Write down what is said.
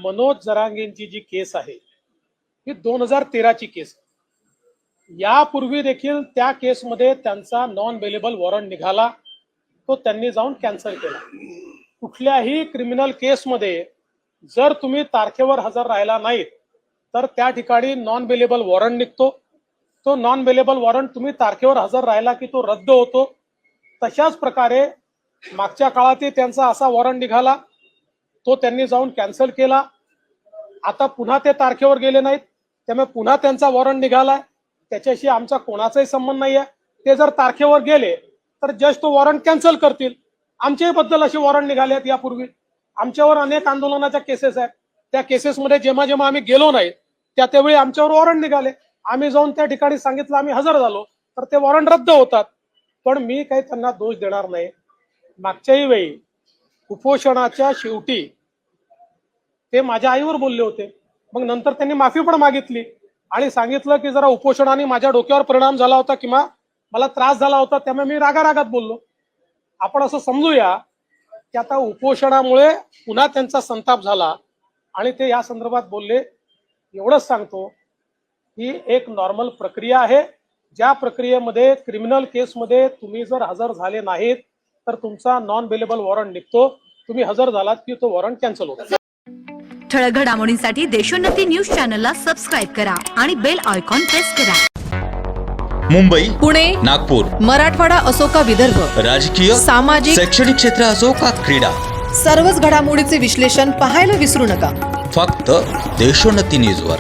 मनोज जरांगेंची जी केस आहे ही 2013ची केस. यापूर्वी देखील त्या केसमध्ये त्यांचा नॉन बेलेबल वॉरंट निघाला, तो त्यांनी जाऊन कॅन्सल केला. कुठल्याही क्रिमिनल केसमध्ये जर तुम्ही तारखेवर हजर राहिला नाहीत तर त्या ठिकाणी नॉन बेलेबल वॉरंट निघतो. तो नॉन बेलेबल वॉरंट तुम्ही तारखेवर हजर राहिला की तो रद्द होतो. तशाच प्रकारे मागच्या काळातही त्यांचा असा वॉरंट निघाला, तो त्यांनी जाऊन कॅन्सल केला. आता पुन्हा ते तारखेवर गेले नाहीत, त्यामुळे पुन्हा त्यांचा वॉरंट निघालाय. त्याच्याशी आमचा कोणाचाही संबंध नाही आहे. ते जर तारखेवर गेले तर जस्ट तो वॉरंट कॅन्सल करतील. आमच्याही बद्दल असे वॉरंट निघाले आहेत यापूर्वी. आमच्यावर अनेक आंदोलनाच्या केसेस आहेत. त्या केसेसमध्ये जेव्हा जेव्हा आम्ही गेलो नाही त्यावेळी आमच्यावर वॉरंट निघाले. आम्ही जाऊन त्या ठिकाणी सांगितलं आम्ही हजर झालो तर ते वॉरंट रद्द होतात. पण मी काही त्यांना दोष देणार नाही. मागच्याही वेळी उपोषणाच्या शेवटी ते माझ्या आईवर बोलले होते. मग नंतर त्यांनी माफी पण मागितली आणि सांगितलं की जरा उपोषणाने माझ्या डोक्यावर परिणाम झाला होता किंवा मला त्रास झाला होता, त्यामुळे मी रागारागात बोललो. आपण असं समजूया की आता उपोषणामुळे पुन्हा त्यांचा संताप झाला आणि ते या संदर्भात बोलले. एवढंच सांगतो ही एक नॉर्मल प्रक्रिया आहे. ज्या प्रक्रियेमध्ये क्रिमिनल केसमध्ये तुम्ही जर हजर झाले नाहीत तर तुमचा नॉन बेलेबल वॉरंट निघतो. तुम्ही हजर झालात की तो वॉरंट कॅन्सल होतो. ठळक घडामोडींसाठी देशोन्नती न्यूज चॅनलला सबस्क्राईब करा आणि बेल आयकॉन प्रेस करा. मुंबई, पुणे, नागपूर, मराठवाडा असो का विदर्भ, राजकीय, सामाजिक, शैक्षणिक क्षेत्र असो का क्रीडा, सर्वच घडामोडीचे विश्लेषण पाहायला विसरू नका. फक्त देशोन्नती न्यूजवर.